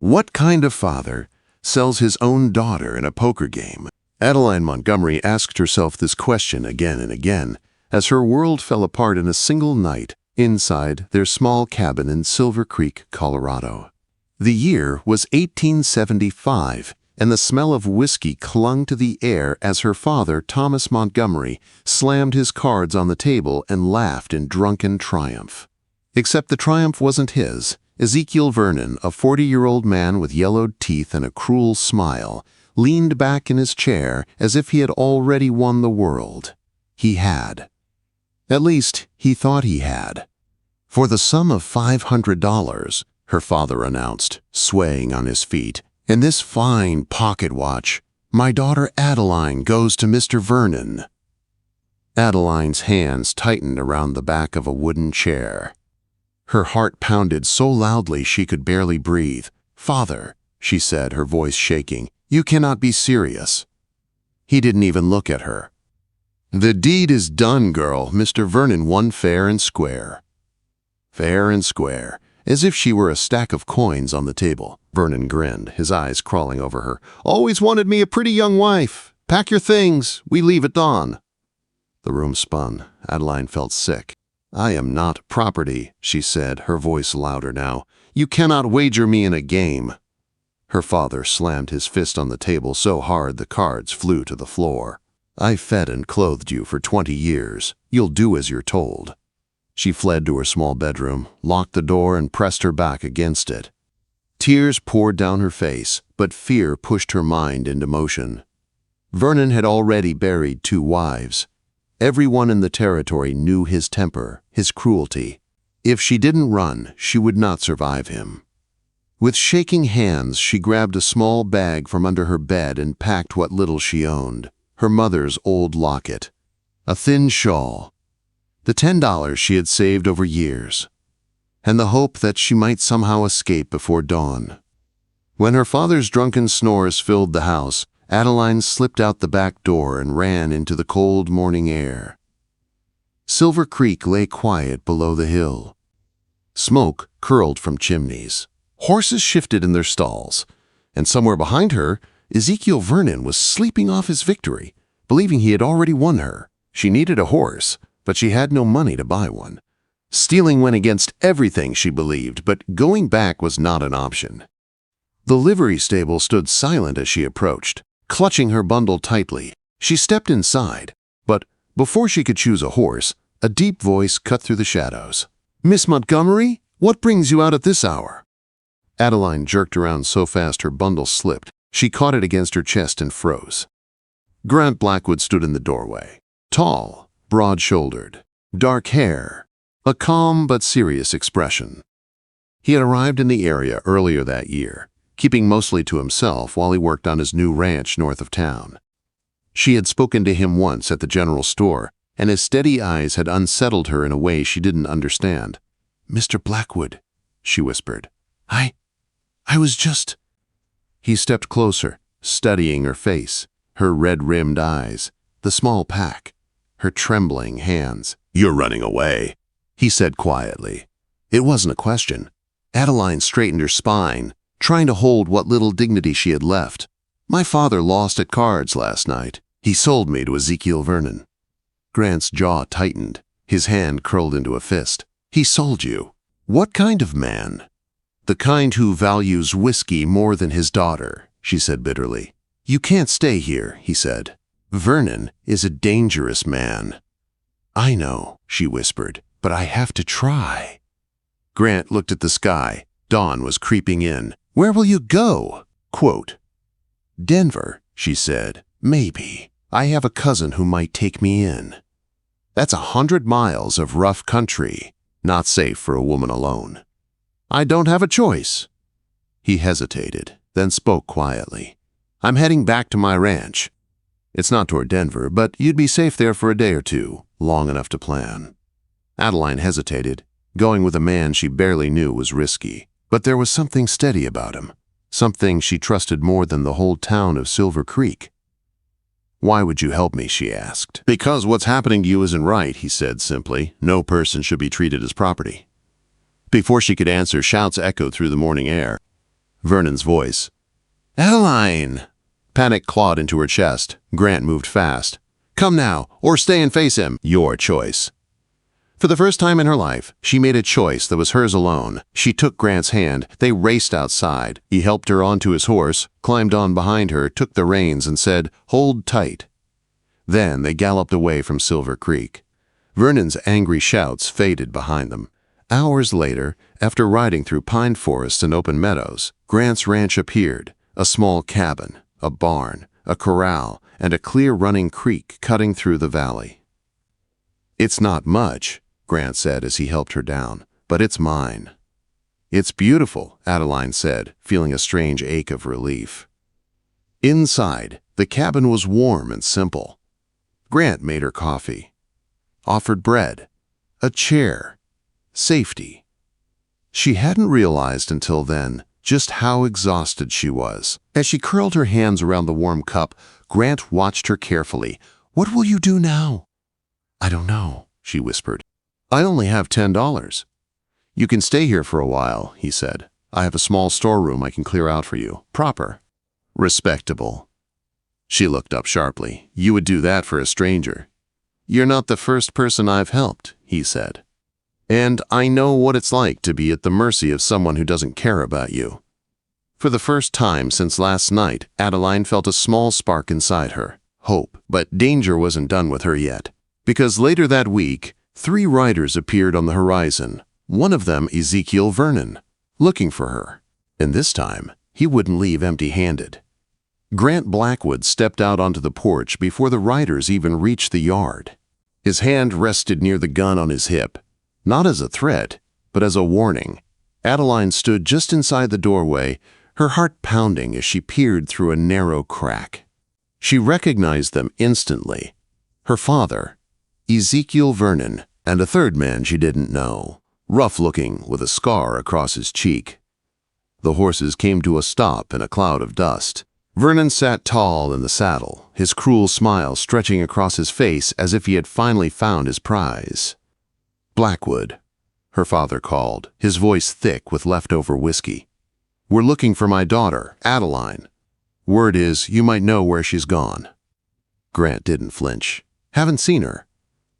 What kind of father sells his own daughter in a poker game? Adeline Montgomery asked herself this question again and again as her world fell apart in a single night inside their small cabin in Silver Creek, Colorado. The year was 1875, and the smell of whiskey clung to the air as her father, Thomas Montgomery, slammed his cards on the table and laughed in drunken triumph. Except the triumph wasn't his. Ezekiel Vernon, a 40-year-old man with yellowed teeth and a cruel smile, leaned back in his chair as if he had already won the world. He had. At least, he thought he had. For the sum of $500, her father announced, swaying on his feet, and this fine pocket watch, my daughter Adeline goes to Mr. Vernon. Adeline's hands tightened around the back of a wooden chair. Her heart pounded so loudly she could barely breathe. "Father," she said, her voice shaking, "you cannot be serious." He didn't even look at her. "The deed is done, girl. Mr. Vernon won fair and square." Fair and square, as if she were a stack of coins on the table. Vernon grinned, his eyes crawling over her. "Always wanted me a pretty young wife. Pack your things. We leave at dawn." The room spun. Adeline felt sick. "I am not property," she said, her voice louder now. "You cannot wager me in a game." Her father slammed his fist on the table so hard the cards flew to the floor. "I fed and clothed you for 20 years. You'll do as you're told." She fled to her small bedroom, locked the door, and pressed her back against it. Tears poured down her face, but fear pushed her mind into motion. Vernon had already buried 2 wives. Everyone in the territory knew his temper, his cruelty. If she didn't run, she would not survive him. With shaking hands, she grabbed a small bag from under her bed and packed what little she owned, her mother's old locket, a thin shawl, the $10 she had saved over years, and the hope that she might somehow escape before dawn. When her father's drunken snores filled the house, Adeline slipped out the back door and ran into the cold morning air. Silver Creek lay quiet below the hill. Smoke curled from chimneys. Horses shifted in their stalls, and somewhere behind her, Ezekiel Vernon was sleeping off his victory, believing he had already won her. She needed a horse, but she had no money to buy one. Stealing went against everything she believed, but going back was not an option. The livery stable stood silent as she approached. Clutching her bundle tightly, she stepped inside, but before she could choose a horse, a deep voice cut through the shadows. "Miss Montgomery, what brings you out at this hour?" Adeline jerked around so fast her bundle slipped. She caught it against her chest and froze. Grant Blackwood stood in the doorway. Tall, broad-shouldered, dark hair, a calm but serious expression. He had arrived in the area earlier that year, keeping mostly to himself while he worked on his new ranch north of town. She had spoken to him once at the general store, and his steady eyes had unsettled her in a way she didn't understand. "Mr. Blackwood," she whispered. I was just—" He stepped closer, studying her face, her red-rimmed eyes, the small pack, her trembling hands. "You're running away," he said quietly. It wasn't a question. Adeline straightened her spine, trying to hold what little dignity she had left. "My father lost at cards last night. He sold me to Ezekiel Vernon." Grant's jaw tightened, his hand curled into a fist. "He sold you? What kind of man?" "The kind who values whiskey more than his daughter," she said bitterly. "You can't stay here," he said. "Vernon is a dangerous man." "I know," she whispered, "but I have to try." Grant looked at the sky. Dawn was creeping in. "Where will you go?" Quote, "Denver," she said. "Maybe. I have a cousin who might take me in." "That's 100 miles of rough country. Not safe for a woman alone." "I don't have a choice." He hesitated, then spoke quietly. "I'm heading back to my ranch. It's not toward Denver, but you'd be safe there for a day or two, long enough to plan." Adeline hesitated. Going with a man she barely knew was risky, but there was something steady about him, something she trusted more than the whole town of Silver Creek. "Why would you help me?" she asked. "Because what's happening to you isn't right," he said simply. "No person should be treated as property." Before she could answer, shouts echoed through the morning air. Vernon's voice. "Adeline!" Panic clawed into her chest. Grant moved fast. "Come now, or stay and face him. Your choice." For the first time in her life, she made a choice that was hers alone. She took Grant's hand. They raced outside. He helped her onto his horse, climbed on behind her, took the reins, and said, "Hold tight." Then they galloped away from Silver Creek. Vernon's angry shouts faded behind them. Hours later, after riding through pine forests and open meadows, Grant's ranch appeared, a small cabin, a barn, a corral, and a clear running creek cutting through the valley. "It's not much," Grant said as he helped her down, "but it's mine." "It's beautiful," Adeline said, feeling a strange ache of relief. Inside, the cabin was warm and simple. Grant made her coffee, offered bread, a chair, safety. She hadn't realized until then just how exhausted she was. As she curled her hands around the warm cup, Grant watched her carefully. "What will you do now?" "I don't know," she whispered. "I only have $10. "You can stay here for a while," he said. "I have a small storeroom I can clear out for you. Proper. Respectable." She looked up sharply. "You would do that for a stranger." "You're not the first person I've helped," he said. "And I know what it's like to be at the mercy of someone who doesn't care about you." For the first time since last night, Adeline felt a small spark inside her. Hope. But danger wasn't done with her yet. Because later that week, 3 riders appeared on the horizon. One of them Ezekiel Vernon, looking for her. And this time, he wouldn't leave empty-handed. Grant Blackwood stepped out onto the porch before the riders even reached the yard. His hand rested near the gun on his hip, not as a threat, but as a warning. Adeline stood just inside the doorway, her heart pounding as she peered through a narrow crack. She recognized them instantly. Her father, Ezekiel Vernon, and a third man she didn't know, rough-looking with a scar across his cheek. The horses came to a stop in a cloud of dust. Vernon sat tall in the saddle, his cruel smile stretching across his face as if he had finally found his prize. "Blackwood," her father called, his voice thick with leftover whiskey. "We're looking for my daughter, Adeline. Word is you might know where she's gone." Grant didn't flinch. "Haven't seen her."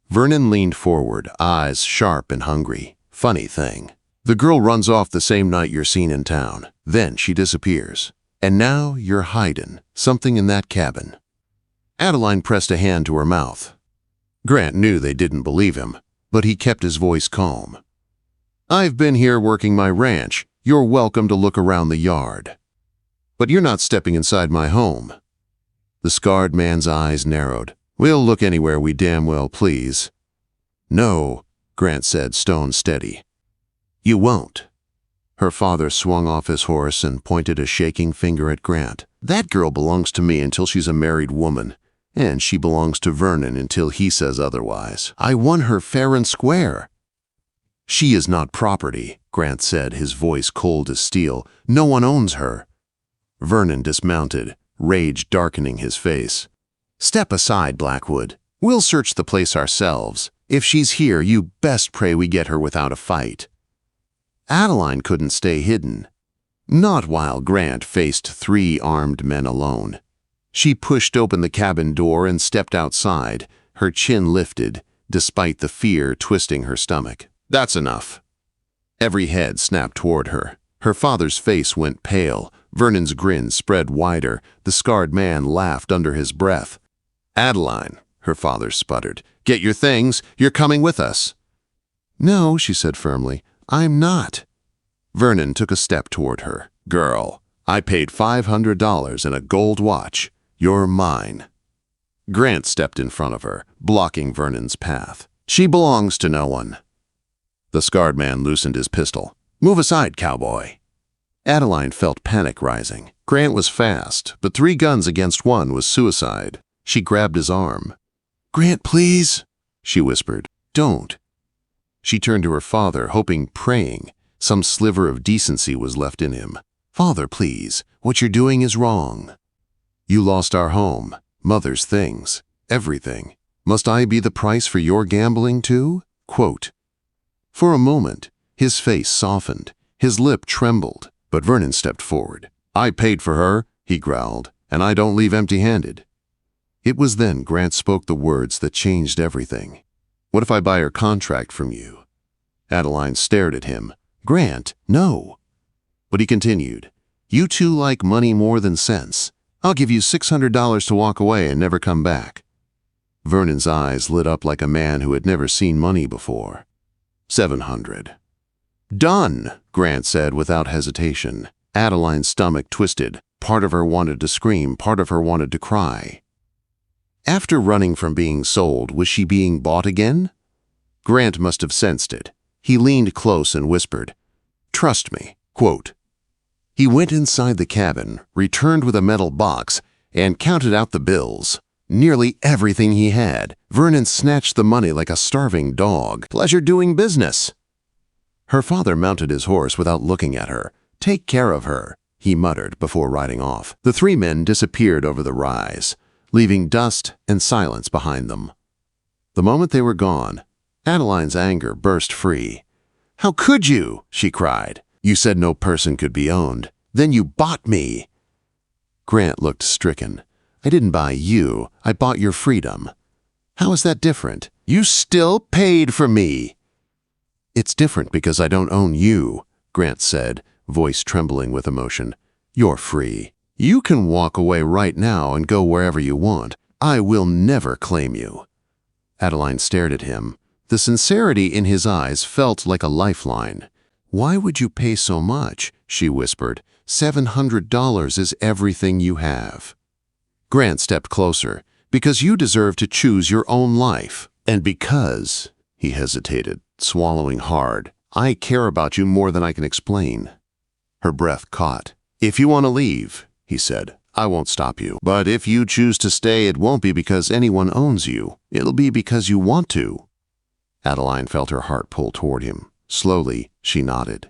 Vernon leaned forward, eyes sharp and hungry. "Funny thing. The girl runs off the same night you're seen in town. Then she disappears. And now you're hiding something in that cabin." Adeline pressed a hand to her mouth. Grant knew they didn't believe him, but he kept his voice calm. "I've been here working my ranch. You're welcome to look around the yard. But you're not stepping inside my home." The scarred man's eyes narrowed. "We'll look anywhere we damn well please." "No," Grant said, stone steady. "You won't." Her father swung off his horse and pointed a shaking finger at Grant. "That girl belongs to me until she's a married woman, and she belongs to Vernon until he says otherwise. I won her fair and square." "She is not property," Grant said, his voice cold as steel. "No one owns her." Vernon dismounted, rage darkening his face. "Step aside, Blackwood. We'll search the place ourselves. If she's here, you best pray we get her without a fight." Adeline couldn't stay hidden. Not while Grant faced 3 armed men alone. She pushed open the cabin door and stepped outside, her chin lifted, despite the fear twisting her stomach. "That's enough." Every head snapped toward her. Her father's face went pale. Vernon's grin spread wider. The scarred man laughed under his breath. "Adeline," her father sputtered, "get your things. You're coming with us." "No," she said firmly. "I'm not." Vernon took a step toward her. "Girl, I paid $500 and a gold watch. You're mine." Grant stepped in front of her, blocking Vernon's path. "She belongs to no one." The scarred man loosened his pistol. "Move aside, cowboy." Adeline felt panic rising. Grant was fast, but 3 guns against 1 was suicide. She grabbed his arm. "Grant, please," she whispered. "Don't." She turned to her father, hoping, praying, some sliver of decency was left in him. "Father, please, what you're doing is wrong. You lost our home, Mother's things, everything. Must I be the price for your gambling too?" Quote. For a moment, his face softened, his lip trembled, But Vernon stepped forward. "I paid for her," he growled, "and I don't leave empty-handed." It was then Grant spoke the words that changed everything. "What if I buy her contract from you?" Adeline stared at him. "Grant, no." But he continued, "You two like money more than sense. I'll give you $600 to walk away and never come back." Vernon's eyes lit up like a man who had never seen money before. $700. "Done," Grant said without hesitation. Adeline's stomach twisted. Part of her wanted to scream, part of her wanted to cry. After running from being sold, was she being bought again? Grant must have sensed it. He leaned close and whispered, "Trust me." Quote. He went inside the cabin, returned with a metal box, and counted out the bills. Nearly everything he had. Vernon snatched the money like a starving dog. "Pleasure doing business." Her father mounted his horse without looking at her. "Take care of her," he muttered before riding off. The three men disappeared over the rise, leaving dust and silence behind them. The moment they were gone, Adeline's anger burst free. "How could you?" she cried. "You said no person could be owned. Then you bought me." Grant looked stricken. "I didn't buy you. I bought your freedom." "How is that different?" "You still paid for me." "It's different because I don't own you," Grant said, voice trembling with emotion. "You're free. You can walk away right now and go wherever you want. I will never claim you." Adeline stared at him. The sincerity in his eyes felt like a lifeline. "Why would you pay so much?" she whispered. $700 is everything you have." Grant stepped closer. "Because you deserve to choose your own life. And because," he hesitated, swallowing hard, "I care about you more than I can explain." Her breath caught. "If you want to leave," he said, "I won't stop you. But if you choose to stay, it won't be because anyone owns you. It'll be because you want to." Adeline felt her heart pull toward him. Slowly, she nodded.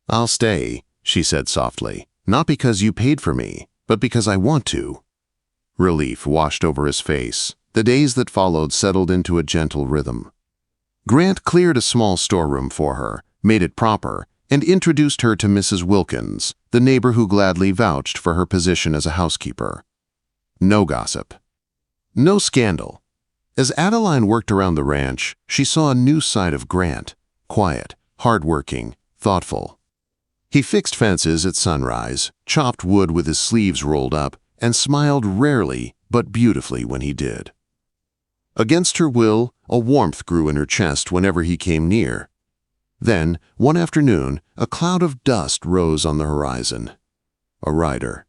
"I'll stay," she said softly, "not because you paid for me, but because I want to." Relief washed over his face. The days that followed settled into a gentle rhythm. Grant cleared a small storeroom for her, made it proper, and introduced her to Mrs. Wilkins, the neighbor who gladly vouched for her position as a housekeeper. No gossip. No scandal. As Adeline worked around the ranch, she saw a new side of Grant, quiet, hard-working, thoughtful. He fixed fences at sunrise, chopped wood with his sleeves rolled up, and smiled rarely but beautifully when he did. Against her will, a warmth grew in her chest whenever he came near. Then, one afternoon, a cloud of dust rose on the horizon. A rider.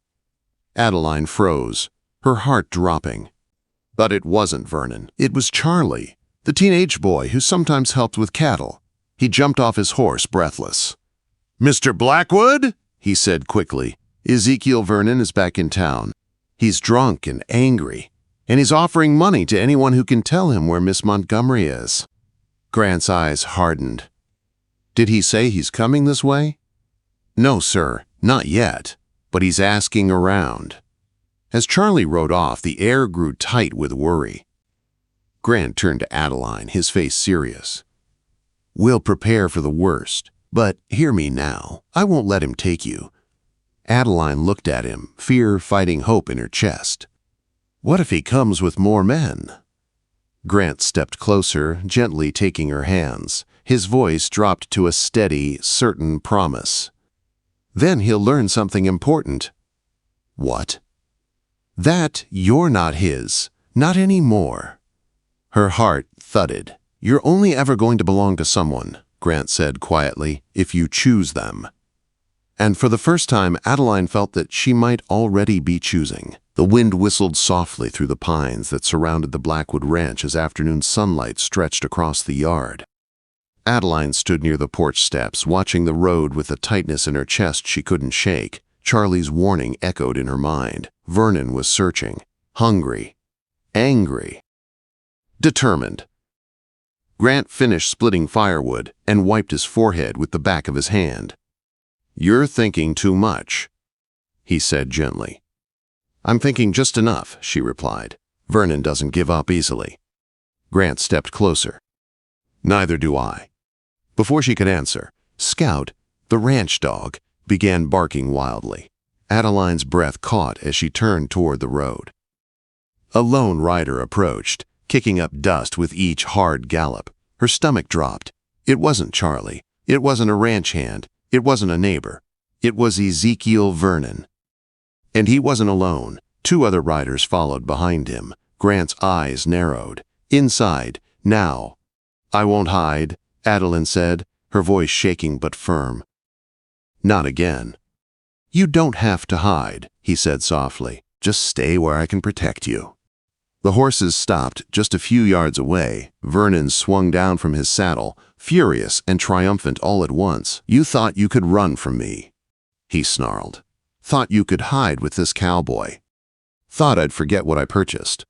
Adeline froze, her heart dropping. But it wasn't Vernon. It was Charlie, the teenage boy who sometimes helped with cattle. He jumped off his horse, breathless. "Mr. Blackwood?" he said quickly. "Ezekiel Vernon is back in town. He's drunk and angry, and he's offering money to anyone who can tell him where Miss Montgomery is." Grant's eyes hardened. "Did he say he's coming this way?" "No, sir, not yet, but he's asking around." As Charlie rode off, the air grew tight with worry. Grant turned to Adeline, his face serious. "We'll prepare for the worst, but hear me now. I won't let him take you." Adeline looked at him, fear fighting hope in her chest. "What if he comes with more men?" Grant stepped closer, gently taking her hands. His voice dropped to a steady, certain promise. "Then he'll learn something important." "What?" "That you're not his. Not anymore." Her heart thudded. "You're only ever going to belong to someone," Grant said quietly, "if you choose them." And for the first time, Adeline felt that she might already be choosing. The wind whistled softly through the pines that surrounded the Blackwood ranch as afternoon sunlight stretched across the yard. Adeline stood near the porch steps, watching the road with a tightness in her chest she couldn't shake. Charlie's warning echoed in her mind. Vernon was searching, hungry, angry, determined. Grant finished splitting firewood and wiped his forehead with the back of his hand. "You're thinking too much," he said gently. "I'm thinking just enough," she replied. "Vernon doesn't give up easily." Grant stepped closer. "Neither do I." Before she could answer, Scout, the ranch dog, began barking wildly. Adeline's breath caught as she turned toward the road. A lone rider approached, kicking up dust with each hard gallop. Her stomach dropped. It wasn't Charlie. It wasn't a ranch hand. It wasn't a neighbor. It was Ezekiel Vernon. And he wasn't alone. 2 other riders followed behind him. Grant's eyes narrowed. Inside, now. "I won't hide," Adeline said, her voice shaking but firm. "Not again." "You don't have to hide," he said softly. "Just stay where I can protect you." The horses stopped just a few yards away. Vernon swung down from his saddle, furious and triumphant all at once. "You thought you could run from me," he snarled. "Thought you could hide with this cowboy. Thought I'd forget what I purchased."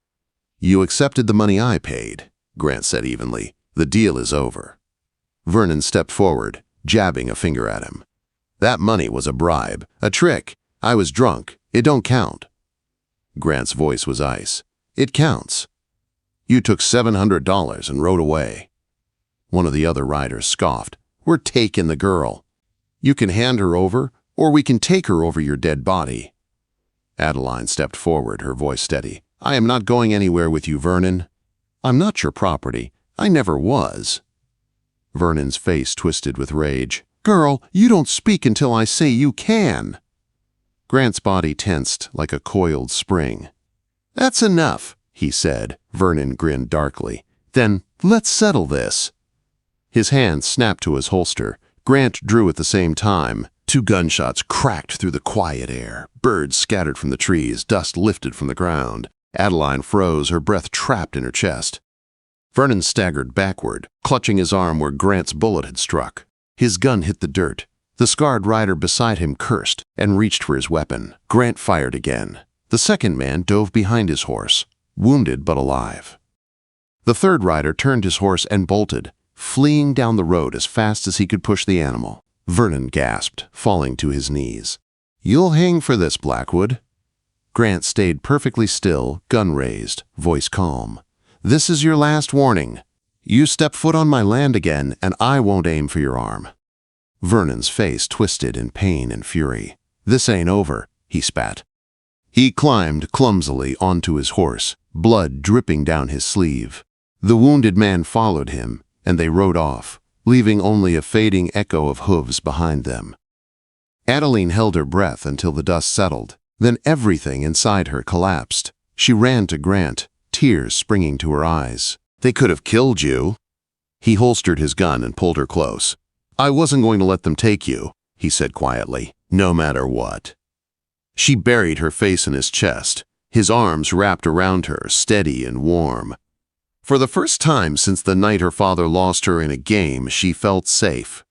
"You accepted the money I paid," Grant said evenly. "The deal is over." Vernon stepped forward, jabbing a finger at him. "That money was a bribe, a trick. I was drunk. It don't count." Grant's voice was ice. "It counts. You took $700 and rode away." One of the other riders scoffed. "We're taking the girl. You can hand her over, or we can take her over your dead body." Adeline stepped forward, her voice steady. "I am not going anywhere with you, Vernon. I'm not your property. I never was." Vernon's face twisted with rage. "Girl, you don't speak until I say you can." Grant's body tensed like a coiled spring. "That's enough," he said. Vernon grinned darkly. "Then let's settle this." His hand snapped to his holster. Grant drew at the same time. 2 gunshots cracked through the quiet air. Birds scattered from the trees, dust lifted from the ground. Adeline froze, her breath trapped in her chest. Vernon staggered backward, clutching his arm where Grant's bullet had struck. His gun hit the dirt. The scarred rider beside him cursed and reached for his weapon. Grant fired again. The second man dove behind his horse, wounded but alive. The third rider turned his horse and bolted, fleeing down the road as fast as he could push the animal. Vernon gasped, falling to his knees. "You'll hang for this, Blackwood." Grant stayed perfectly still, gun raised, voice calm. "This is your last warning. You step foot on my land again, and I won't aim for your arm." Vernon's face twisted in pain and fury. "This ain't over," he spat. He climbed clumsily onto his horse, blood dripping down his sleeve. The wounded man followed him, and they rode off, leaving only a fading echo of hooves behind them. Adeline held her breath until the dust settled. Then everything inside her collapsed. She ran to Grant, tears springing to her eyes. "They could have killed you." He holstered his gun and pulled her close. "I wasn't going to let them take you," he said quietly, "no matter what." She buried her face in his chest, his arms wrapped around her, steady and warm. For the first time since the night her father lost her in a game, she felt safe.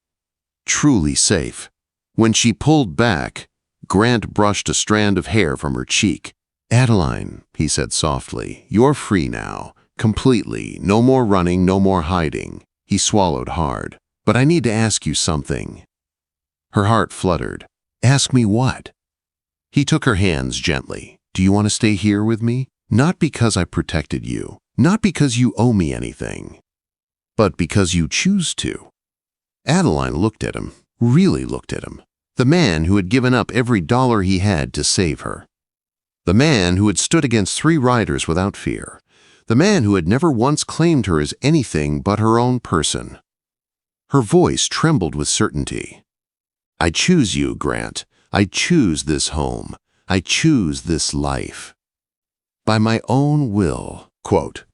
Truly safe. When she pulled back, Grant brushed a strand of hair from her cheek. "Adeline," he said softly, "you're free now. Completely. No more running, no more hiding." He swallowed hard. "But I need to ask you something." Her heart fluttered. "Ask me what?" He took her hands gently. "Do you want to stay here with me? Not because I protected you, not because you owe me anything, but because you choose to." Adeline looked at him, really looked at him. The man who had given up every dollar he had to save her. The man who had stood against 3 riders without fear. The man who had never once claimed her as anything but her own person. Her voice trembled with certainty. "I choose you, Grant. I choose this home. I choose this life. By my own will." Quote.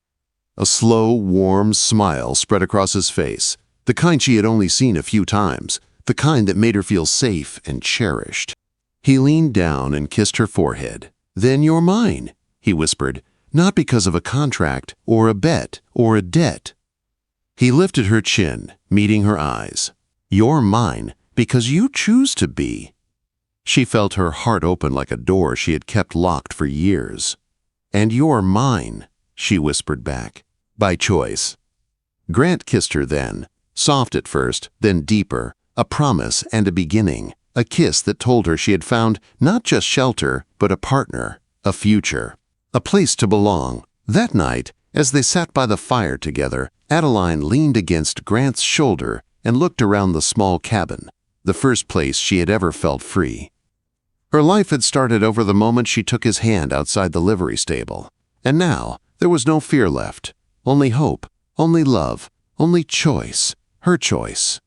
A slow, warm smile spread across his face, the kind she had only seen a few times, the kind that made her feel safe and cherished. He leaned down and kissed her forehead. "Then you're mine," he whispered, "not because of a contract or a bet or a debt." He lifted her chin, meeting her eyes. "You're mine because you choose to be." She felt her heart open like a door she had kept locked for years. "And you're mine," she whispered back, "by choice." Grant kissed her then, soft at first, then deeper, a promise and a beginning, a kiss that told her she had found not just shelter, but a partner, a future, a place to belong. That night, as they sat by the fire together, Adeline leaned against Grant's shoulder and looked around the small cabin. the first place she had ever felt free. Her life had started over the moment she took his hand outside the livery stable, and now there was no fear left, only hope, only love, only choice, her choice.